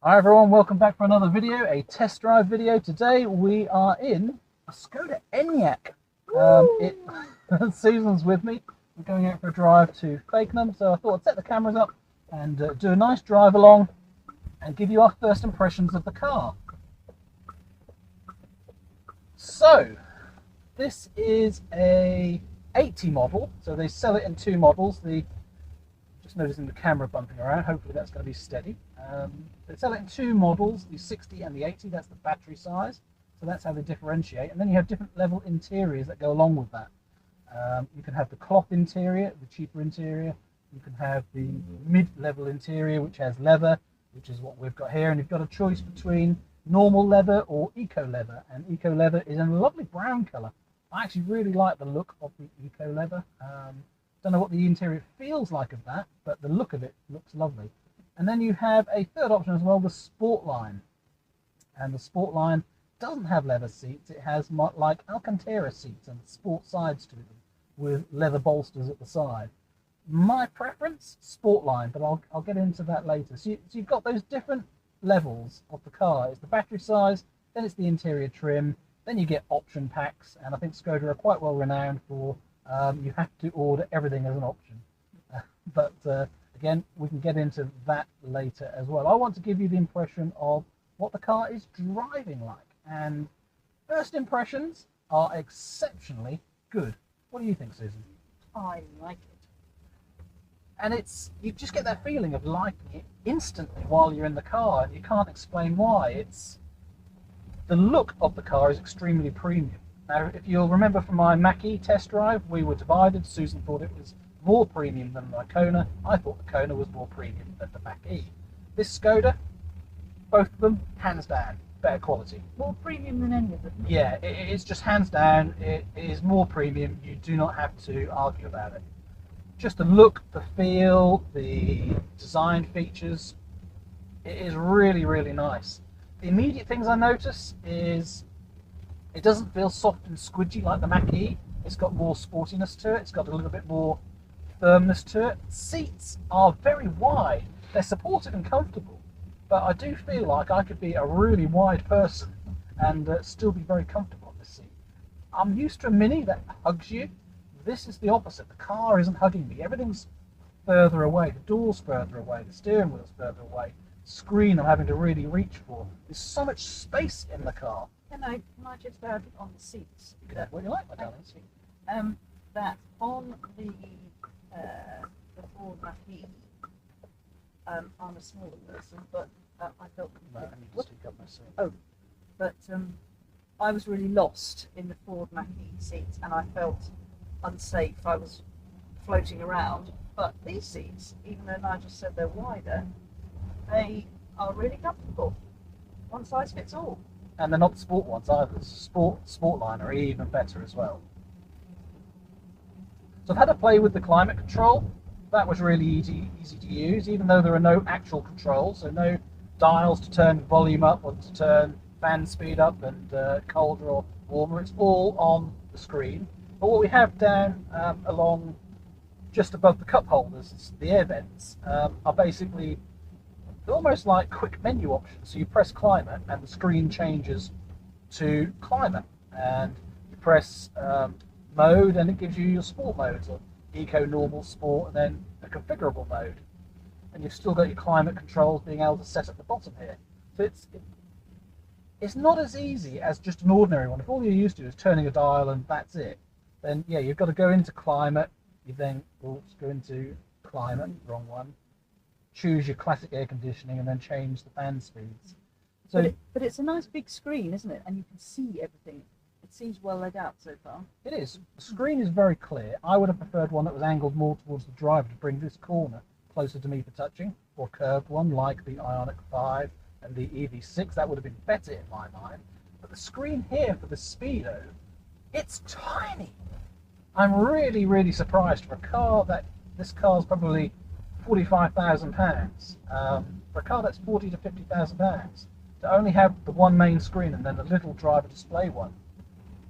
Hi everyone, welcome back for another video, a test drive video. Today we are in a Skoda Enyak. Susan's with me. We're going out for a drive to Fakenham, so I thought I'd set the cameras up and do a nice drive along and give you our first impressions of the car. So, this is a 80 model, so they sell it in two models. Just noticing the camera bumping around, hopefully that's going to be steady. They sell it in two models, the 60 and the 80, that's the battery size, so that's how they differentiate. And then you have different level interiors that go along with that. You can have the cloth interior, the cheaper interior. You can have the mid-level interior, which has leather, which is what we've got here. And you've got a choice between normal leather or eco leather. And eco leather is in a lovely brown colour. I actually really like the look of the eco leather. Don't know what the interior feels like of that, but the look of it looks lovely. And then you have a third option as well, the Sportline. And the Sportline doesn't have leather seats. It has like Alcantara seats and sport sides to them with leather bolsters at the side. My preference, Sportline, but I'll get into that later. So you've got those different levels of the car. It's the battery size, then it's the interior trim, then you get option packs, and I think Skoda are quite well renowned for you have to order everything as an option. Again, we can get into that later as well. I want to give you the impression of what the car is driving like. And first impressions are exceptionally good. What do you think, Susan? I like it. And you just get that feeling of liking it instantly while you're in the car, and you can't explain why. The look of the car is extremely premium. Now, if you'll remember from my Mach-E test drive, we were divided. Susan thought it was more premium than my Kona. I thought the Kona was more premium than the Mach-E. This Skoda, both of them, hands down, better quality. More premium than any of them. Yeah, it's just hands down, it is more premium. You do not have to argue about it. Just the look, the feel, the design features, it is really, really nice. The immediate things I notice is it doesn't feel soft and squidgy like the Mach-E. It's got more sportiness to it. It's got a little bit more firmness to it. Seats are very wide. They're supportive and comfortable, but I do feel like I could be a really wide person and still be very comfortable in this seat. I'm used to a Mini that hugs you. This is the opposite. The car isn't hugging me. Everything's further away. The door's further away. The steering wheel's further away. Screen I'm having to really reach for. There's so much space in the car. Can I just add on the seats? You can have what you like, my darling. That on the Ford Mach-E, I'm a smaller person, but I felt. Right, I need to speak up myself. Oh, but I was really lost in the Ford Mach-E seats, and I felt unsafe. I was floating around. But these seats, even though Nigel said they're wider, they are really comfortable. One size fits all. And they're not the sport ones either. The Sportline are even better as well. So I've had a play with the climate control. That was really easy to use, even though there are no actual controls, so no dials to turn volume up or to turn fan speed up and colder or warmer. It's all on the screen. But what we have down along just above the cup holders, the air vents, are basically almost like quick menu options. So you press climate and the screen changes to climate, and you press mode and it gives you your sport modes of eco, normal, sport, and then a configurable mode. And you've still got your climate controls being able to set at the bottom here. So it's not as easy as just an ordinary one. If all you're used to is turning a dial and that's it, then yeah, you've got to go into climate. You then go into climate, wrong one. Choose your classic air conditioning and then change the fan speeds. So, but it's a nice big screen, isn't it? And you can see everything. It seems well laid out so far. It is. The screen is very clear. I would have preferred one that was angled more towards the driver to bring this corner closer to me for touching, or a curved one like the Ioniq 5 and the EV6. That would have been better in my mind. But the screen here for the Speedo, it's tiny. I'm really, really surprised for a car that this car's probably £45,000. For a car that's £40,000 to £50,000, to only have the one main screen and then a little driver display one.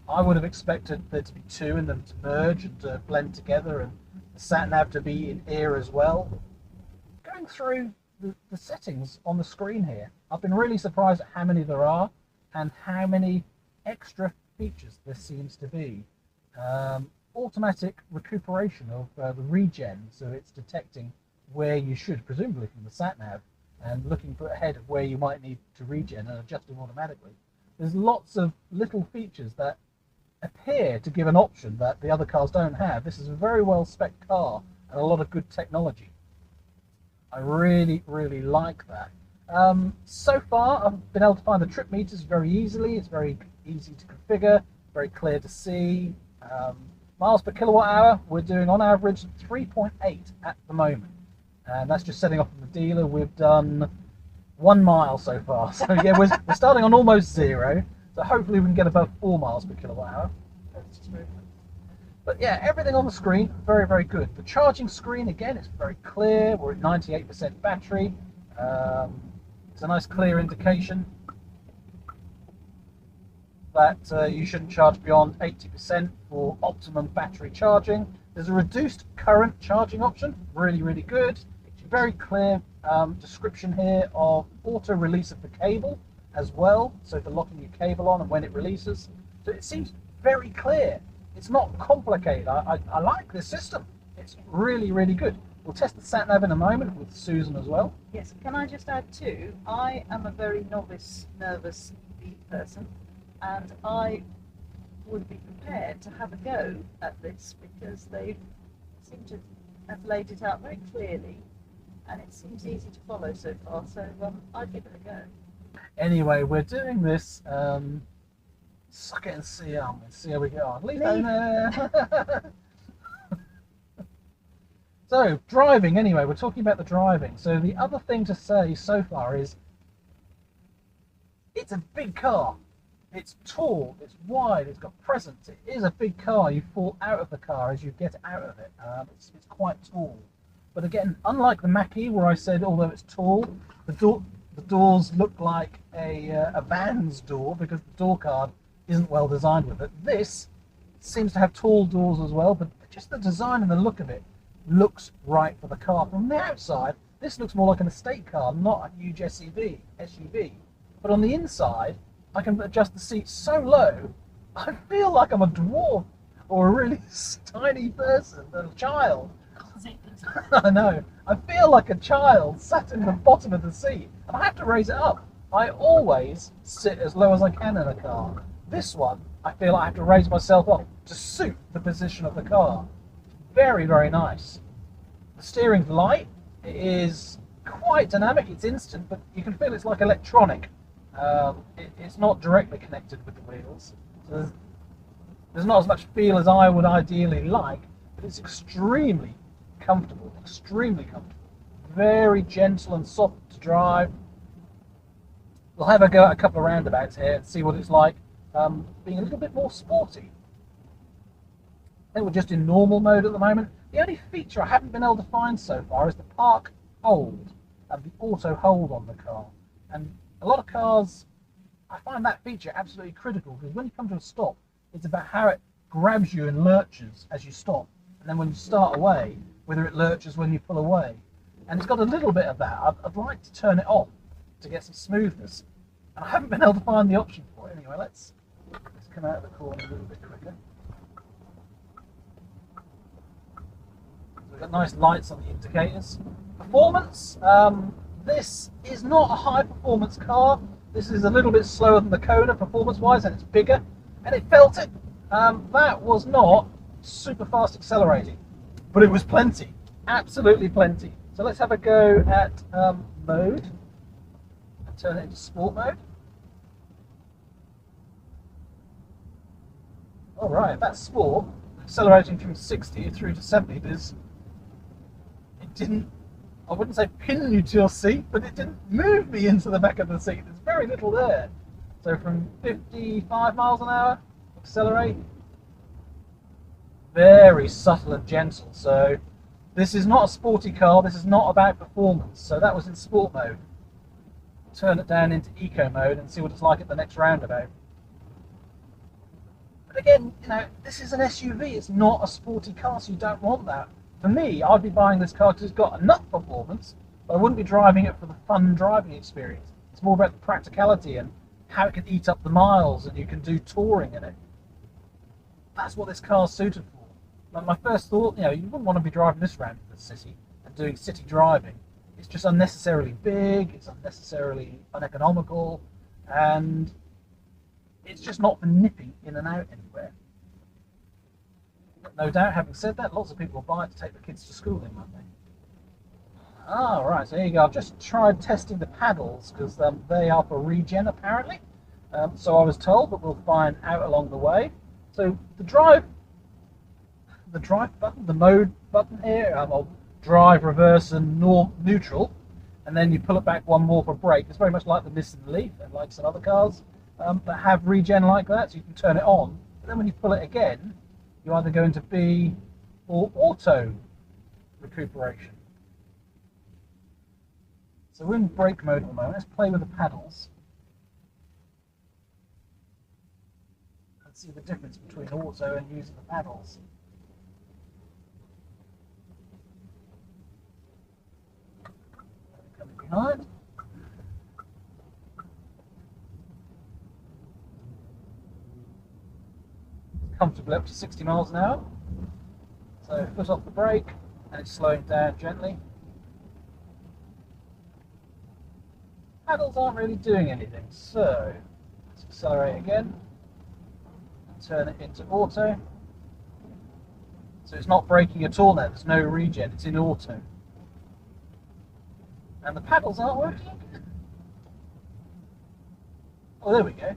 I would have expected there to be two and them to merge and to blend together, and the sat nav to be in ear as well. Going through the settings on the screen here, I've been really surprised at how many there are and how many extra features there seems to be. Automatic recuperation of the regen, so it's detecting where you should, presumably from the sat nav, and looking for ahead of where you might need to regen and adjusting automatically. There's lots of little features that appear to give an option that the other cars don't have. This is a very well spec car and a lot of good technology. I really like that. So far I've been able to find the trip meters very easily. It's very easy to configure, very clear to see. Miles per kilowatt hour, we're doing on average 3.8 at the moment, and that's just setting off from the dealer. We've done 1 mile so far, so yeah, we're starting on almost 0, so hopefully we can get above 4 miles per kilowatt hour. But yeah, everything on the screen, very good. The charging screen, again, it's very clear. We're at 98% battery. It's a nice clear indication that you shouldn't charge beyond 80% for optimum battery charging. There's a reduced current charging option, really good. Very clear description here of auto release of the cable as well, so for locking your cable on and when it releases. So it seems very clear. It's not complicated. I like this system. It's really good. We'll test the sat nav in a moment with Susan as well. Yes, can I just add too, I am a very novice, nervous EV person, and I would be prepared to have a go at this because they seem to have laid it out very clearly and it seems easy to follow so far, so I'd give it a go. Anyway, we're doing this, suck it and see on, and see how we get on. Leave that in there. So, driving anyway, we're talking about the driving. So the other thing to say so far is, it's a big car. It's tall, it's wide, it's got presence. It is a big car. You fall out of the car as you get out of it. It's quite tall. But again, unlike the Mach-E, where I said although it's tall, the doors look like a van's door because the door card isn't well designed with it. This seems to have tall doors as well, but just the design and the look of it looks right for the car. From the outside, this looks more like an estate car, not a huge SUV. But on the inside, I can adjust the seats so low, I feel like I'm a dwarf or a really tiny person, a child. I know. I feel like a child sat in the bottom of the seat, and I have to raise it up. I always sit as low as I can in a car. This one, I feel like I have to raise myself up to suit the position of the car. Very nice. The steering's light. It is quite dynamic. It's instant, but you can feel it's like electronic. It's not directly connected with the wheels. So there's not as much feel as I would ideally like, but it's extremely comfortable. Very gentle and soft to drive. We'll have a go at a couple of roundabouts here and see what it's like being a little bit more sporty. I think we're just in normal mode at the moment. The only feature I haven't been able to find so far is the park hold and the auto hold on the car. And a lot of cars, I find that feature absolutely critical because when you come to a stop, it's about how it grabs you and lurches as you stop. And then when you start away, whether it lurches when you pull away. And it's got a little bit of that. I'd like to turn it off to get some smoothness. And I haven't been able to find the option for it. Anyway, let's come out of the corner a little bit quicker. We've got nice lights on the indicators. Performance, this is not a high performance car. This is a little bit slower than the Kona performance wise, and it's bigger, and it felt it. That was not super fast accelerating, but it was plenty, absolutely plenty. So let's have a go at mode and turn it into sport mode. All right, that's sport, accelerating from 60 through to 70, but it didn't, I wouldn't say pin you to your seat, but it didn't move me into the back of the seat. There's very little there. So from 55 miles an hour, accelerate. Very subtle and gentle. So this is not a sporty car. This is not about performance. So that was in sport mode. Turn it down into eco mode and see what it's like at the next roundabout. But again, you know, this is an SUV. It's not a sporty car, so you don't want that. For me, I'd be buying this car because it's got enough performance, But I wouldn't be driving it for the fun driving experience. It's more about the practicality and how it can eat up the miles, and you can do touring in it. That's what this car's suited for. Like my first thought, you wouldn't want to be driving this around the city and doing city driving. It's just unnecessarily big, it's unnecessarily uneconomical, and it's just not for nipping in and out anywhere. But no doubt, having said that, lots of people will buy it to take the kids to school in, won't they? Ah, right, so there you go. I've just tried testing the paddles because they are for regen apparently. So I was told, but we'll find out along the way. So the drive button, the mode button here, I'll drive, reverse, and neutral, and then you pull it back one more for brake. It's very much like the Nissan Leaf and like some other cars that have regen like that, so you can turn it on. But then when you pull it again, you're either going to B or auto recuperation. So we're in brake mode at the moment. Let's play with the paddles. Let's see the difference between auto and using the paddles. Coming behind. Comfortably up to 60 miles an hour. So foot off the brake, and it's slowing down gently. Paddles aren't really doing anything, so let's accelerate again and turn it into auto. So it's not braking at all now, there's no regen, it's in auto. And the paddles aren't working. Oh, there we go.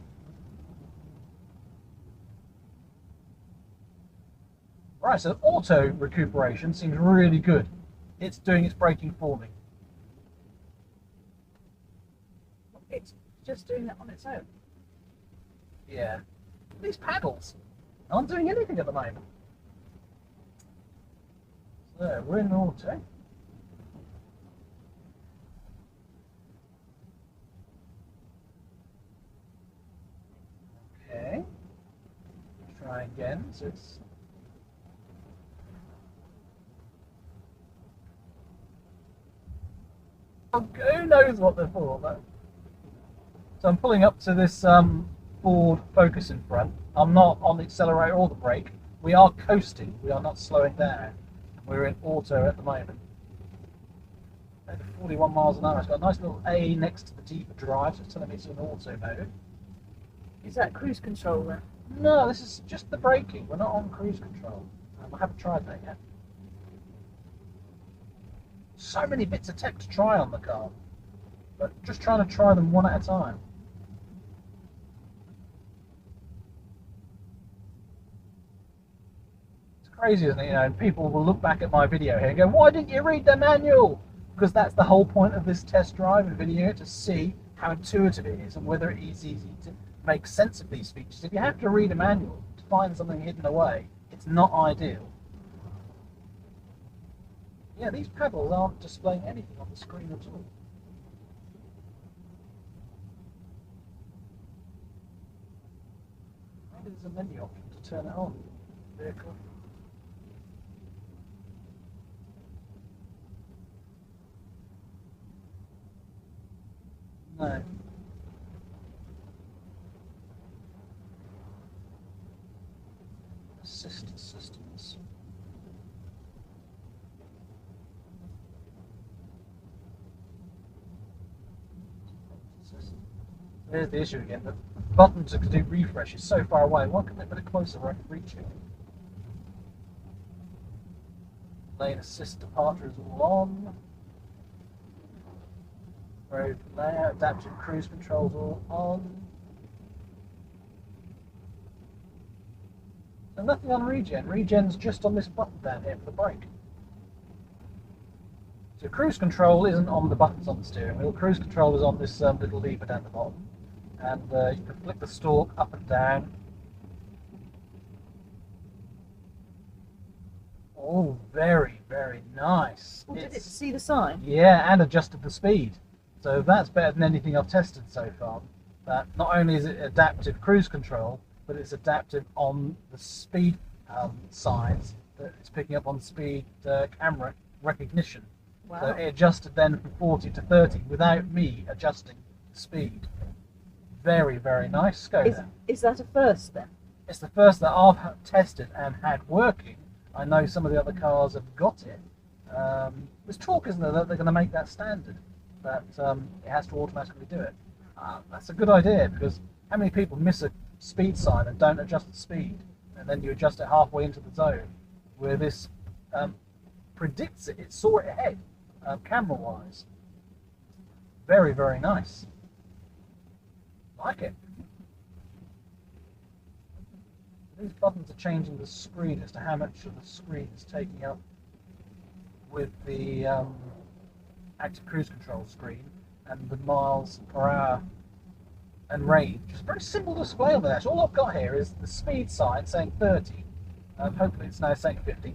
Right, so auto recuperation seems really good. It's doing its braking for me. It's just doing that on its own. Yeah. These paddles aren't doing anything at the moment. So we're in auto. Okay. Try again. So it's who knows what they're for, though. So I'm pulling up to this Ford Focus in front. I'm not on the accelerator or the brake. We are coasting. We are not slowing down. We're in auto at the moment. At 41 miles an hour. It's got a nice little A next to the deeper drive, so it's telling me it's in auto mode. Is that cruise control then? No, this is just the braking. We're not on cruise control. I haven't tried that yet. So many bits of tech to try on the car, but just trying to try them one at a time. It's crazy, isn't it? And people will look back at my video here and go, "Why didn't you read the manual?" Because that's the whole point of this test drive video, to see how intuitive it is and whether it is easy to make sense of these features. If you have to read a manual to find something hidden away, it's not ideal. Yeah, these paddles aren't displaying anything on the screen at all. Maybe there's a menu option to turn it on. Vehicle. No. Assist systems. There's the issue again. The button to do refresh is so far away. Why can't they put it closer where I can reach it? Lane assist departure is all on. Road layout, adaptive cruise controls all on. So nothing on regen. Regen's just on this button down here for the brake. So cruise control isn't on the buttons on the steering wheel. Cruise control is on this little lever down the bottom. And you can flick the stalk up and down. Oh, very, very nice. Well, did it see the sign? Yeah, and adjusted the speed. So that's better than anything I've tested so far. That not only is it adaptive cruise control, but it's adaptive on the speed signs that it's picking up on speed camera recognition. Wow. So it adjusted then from 40 to 30 without me adjusting the speed. Very, very nice Skoda. Is that a first then? It's the first that I've tested and had working. I know some of the other cars have got it. There's talk, isn't there, that they're going to make that standard, but it has to automatically do it. That's a good idea, because how many people miss a speed sign and don't adjust the speed, and then you adjust it halfway into the zone, where this predicts it. It saw it ahead, camera-wise. Very, very nice. Like it. These buttons are changing the screen as to how much of the screen is taking up with the active cruise control screen and the miles per hour and range. It's a very simple display on there. So all I've got here is the speed sign saying 30. Hopefully it's now saying 50.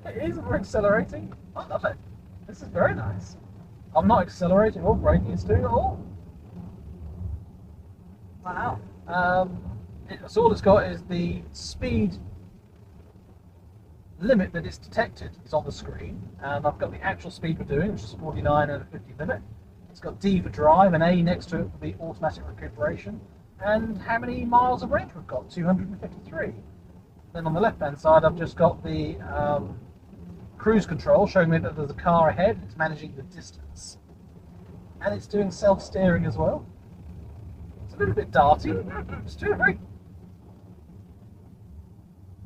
It is accelerating. I love it. This is very nice. I'm not accelerating or braking, it's doing it all. Wow. So all it's got is the speed limit that it's detected is on the screen, and I've got the actual speed we're doing, which is 49 and a 50 limit. It's got D for drive and A next to it for the automatic recuperation, and how many miles of range we've got, 253. Then on the left hand side I've just got the cruise control showing me that there's a car ahead, it's managing the distance, and it's doing self-steering as well. It's a little bit darty, it's doing very...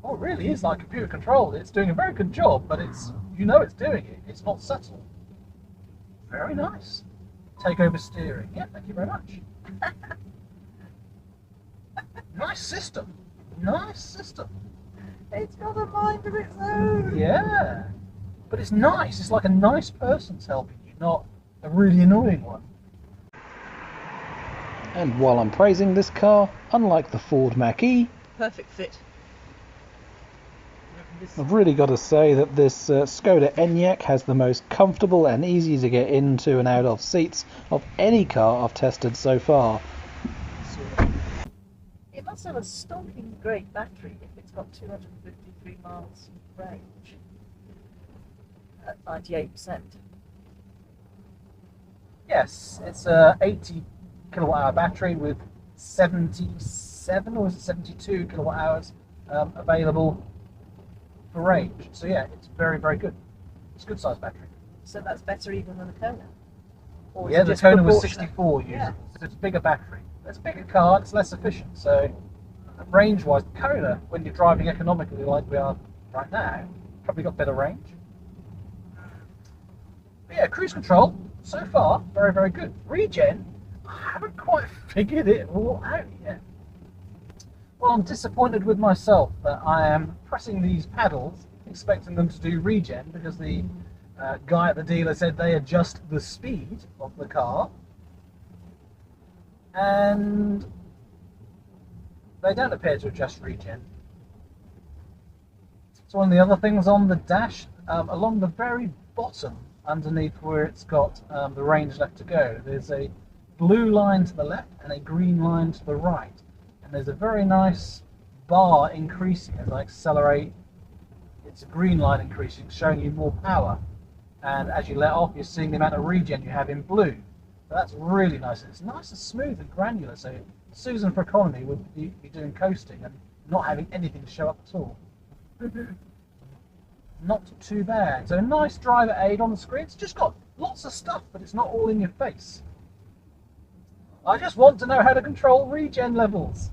Oh, it really is like computer controlled. It's doing a very good job, but it's, you know it's doing it. It's not subtle. Very nice. Take over steering. Yeah, thank you very much. Nice system. Nice system. It's got a mind of its own. Yeah. But it's nice. It's like a nice person's helping you, not a really annoying one. And while I'm praising this car, unlike the Ford Mach-E, Perfect fit. I've really got to say that this Skoda Enyak has the most comfortable and easy to get into and out of seats of any car I've tested so far. It must have a stonking great battery if it's got 253 miles range at 98%. Yes, it's a 80 kilowatt hour battery with 77 or is it 72 kilowatt hours available for range. So yeah, it's very, very good. It's a good sized battery. So that's better even than the Kona? Or is Yeah, it the just Kona was proportionate? 64 using. Yeah. So it's a bigger battery. It's a bigger car, it's less efficient. So range wise, the Kona, when you're driving economically like we are right now, probably got better range. But yeah, cruise control, so far, very, very good. Regen, I haven't quite figured it all out yet. Well, I'm disappointed with myself that I am pressing these paddles, expecting them to do regen, because the guy at the dealer said they adjust the speed of the car, and they don't appear to adjust regen. So one of the other things on the dash, along the very bottom, underneath where it's got the range left to go, there's a blue line to the left and a green line to the right. And there's a very nice bar increasing as I accelerate. It's a green line increasing, showing you more power. And as you let off, you're seeing the amount of regen you have in blue. So that's really nice. It's nice and smooth and granular. So Susan for economy would be doing coasting and not having anything to show up at all. Not too bad. So a nice driver aid on the screen. It's just got lots of stuff, but it's not all in your face. I just want to know how to control regen levels.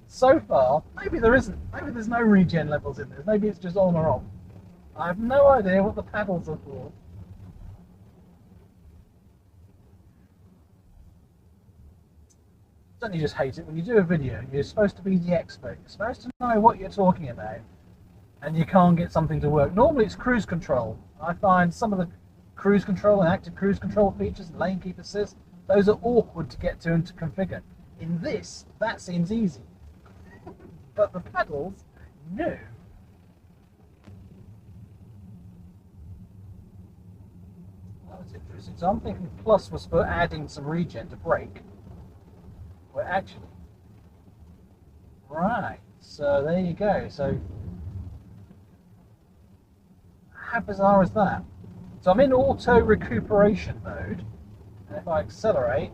So far, maybe there isn't. Maybe there's no regen levels in this. Maybe it's just on or off. I have no idea what the paddles are for. Don't you just hate it when you do a video? You're supposed to be the expert. You're supposed to know what you're talking about, and you can't get something to work. Normally it's cruise control. I find some of the cruise control and active cruise control features, lane keep assist, those are awkward to get to and to configure. In this, that seems easy. But the pedals, no. That's interesting. So I'm thinking plus was for adding some regen to brake. Well, actually, right. So there you go. So how bizarre is that? So I'm in auto recuperation mode, and if I accelerate,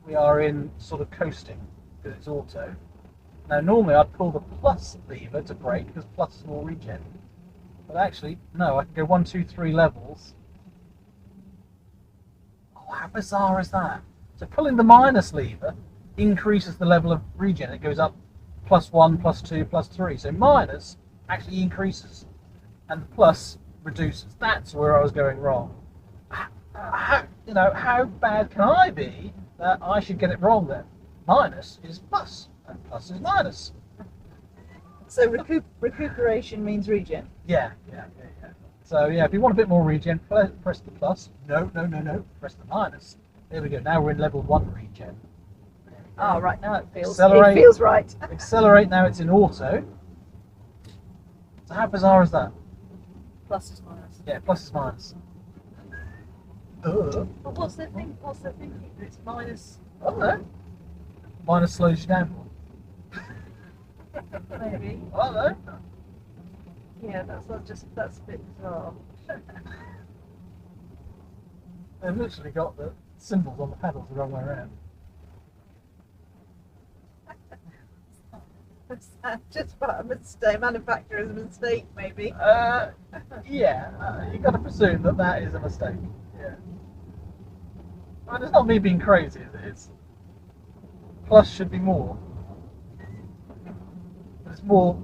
we are in sort of coasting because it's auto. Now normally I'd pull the plus lever to brake because plus is more regen, but actually no, I can go 1, 2, 3 levels. Oh, how bizarre is that? So pulling the minus lever increases the level of regen. It goes up +1, +2, +3. So minus actually increases, and the plus reduces. That's where I was going wrong. How bad can I be that I should get it wrong then? Minus is plus, and plus is minus. So recuperation means regen. Yeah. So yeah, if you want a bit more regen, press the plus. No. Press the minus. There we go. Now we're in level 1 regen. Oh, right, now it feels right. Accelerate, now it's in auto. So how bizarre is that? Plus is minus. Yeah, plus is minus. But what's the thing? What's the thinking? It's minus. I don't know. Minus slows you down more. Maybe. I don't know. Yeah, that's a bit bizarre. They've literally got the symbols on the pedals the wrong way around. Just about a mistake, manufacturer's mistake, maybe. Yeah, you've got to presume that is a mistake. Yeah. Well, it's not me being crazy, it's plus should be more. It's more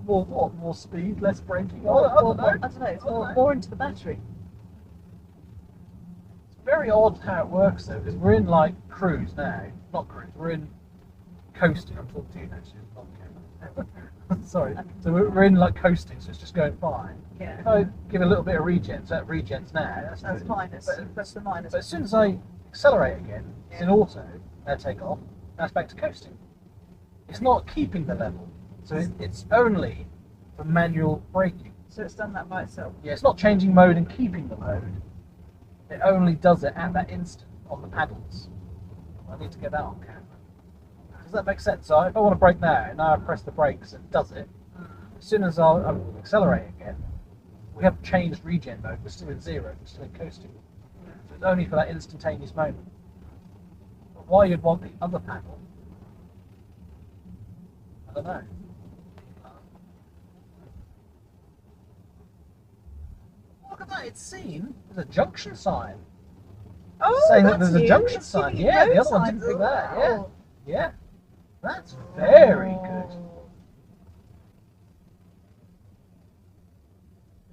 what? More speed, less braking? I don't know. I don't know, it's more into the battery. It's very odd how it works though, because we're in like cruise now. Not cruise, we're in coasting. I'm talking to you actually, not camera. Sorry. So we're in like coasting, so it's just going fine. Yeah. If I give a little bit of regen, so that regens now, that's good. minus. That's the minus. But as soon as I accelerate again, it's in auto, now take off, now it's back to coasting. It's not keeping the level, so it's only for manual braking. So it's done that by itself. Yeah, it's not changing mode and keeping the mode. It only does it at that instant on the paddles. I need to get that on camera. Does that make sense? So if I want to brake now I press the brakes, it does it. As soon as I accelerate again, we haven't changed regen mode, we're still in zero, we're still in coasting. So it's only for that instantaneous moment. But why you'd want the other panel, I don't know. Look at that, it's seen. There's a junction sign. Oh, Saying that there's a new. junction It's sign. giving Yeah, road the other one signs didn't pick as that. Yeah. well. Yeah. That's very good.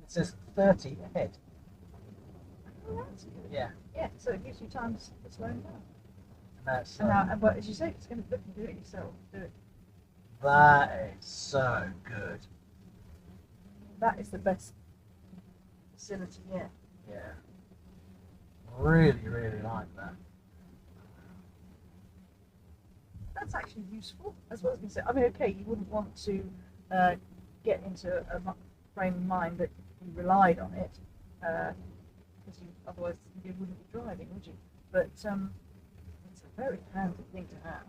It says 30 ahead. Oh, that's good. Yeah. Yeah, so it gives you time to slow down. And that's And now, but as you say, it's going to look and do it yourself. Do it. that is so good. That is the best facility yet. Yeah. Really, really like that. That's actually useful, as well as going to say. I mean, okay, you wouldn't want to get into a frame of mind that you relied on it, because otherwise you wouldn't be driving, would you? But it's a very handy thing to have.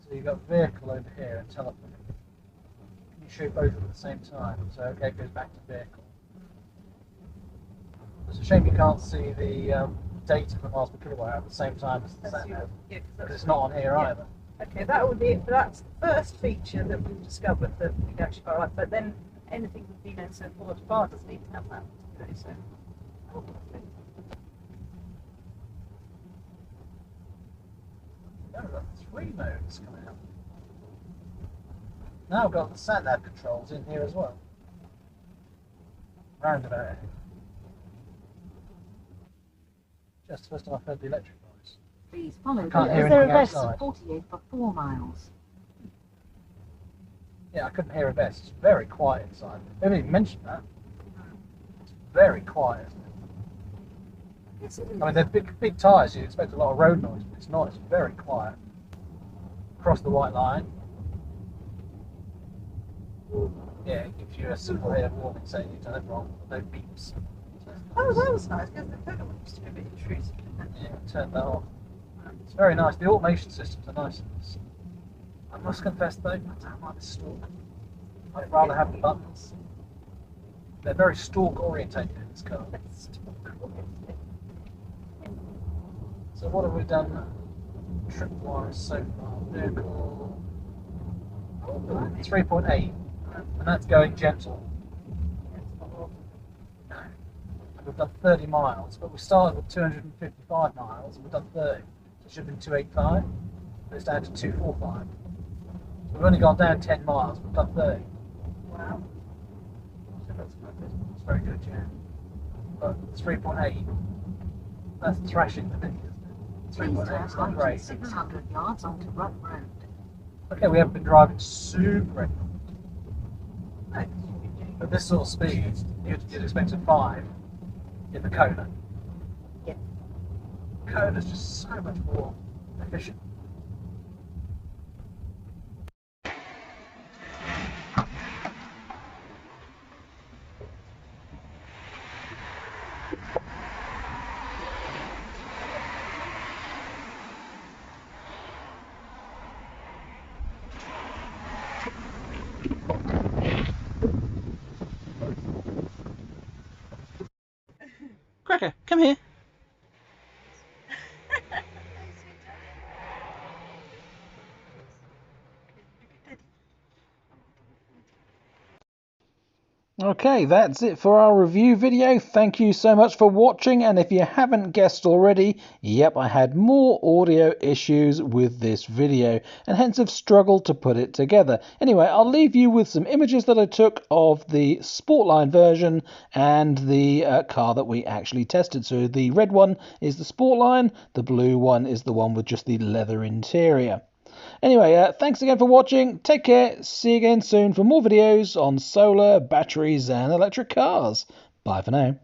So you've got vehicle over here and telephone. Can you show both at the same time? So okay, it goes back to vehicle. It's a shame you can't see the data for miles per kilowatt hour at the same time as the sat nav, Yeah, because it's not on here either. Okay, that would be it. That's the first feature that we've discovered that we'd actually got right. But then anything with being so forward far doesn't need to have that. Okay, so. No, we've got 3 modes coming up. Now I've got the sat nav controls in here as well. Roundabout here. Just the first time I've heard the electric noise. Please follow Can't the hear Reserve anything S outside. 48 for 4 miles. Yeah, I couldn't hear a best. It's very quiet inside. They haven't even mentioned that. It's very quiet. Yes, it is. I mean, they're big tyres. You'd expect a lot of road noise, but it's not. It's very quiet. Across the white line. Yeah, it gives you a simple head warning saying you've done it wrong, no beeps. Oh, that was nice, because the cooker used to be a bit intrusive. Yeah, turn that off. It's very nice. The automation systems are nice. I must confess though, I don't like the stalk. I'd rather have the buttons. They're very stalk orientated in this car. So what have we done trip-wise so far? Vehicle 3.8, and that's going gentle. We've done 30 miles, but we started with 255 miles, and we've done 30. So it should have been 285, but it's down to 245. So we've only gone down 10 miles, we've done 30. Wow. So that's quite good. It's very good, yeah. But 3.8, that's thrashing the mini, isn't it? Please 3.8 is turn not right great. 600 yards onto Rutt Road. Okay, we haven't been driving super, No, but this sort of speed, you'd expect a 5 in the Kona. yeah. Kona's just so much more efficient. Cracker, come here. Okay, that's it for our review video. Thank you so much for watching, and if you haven't guessed already, yep, I had more audio issues with this video and hence have struggled to put it together. Anyway, I'll leave you with some images that I took of the Sportline version and the car that we actually tested. So the red one is the Sportline, the blue one is the one with just the leather interior. Anyway, thanks again for watching. Take care. See you again soon for more videos on solar, batteries, and electric cars. Bye for now.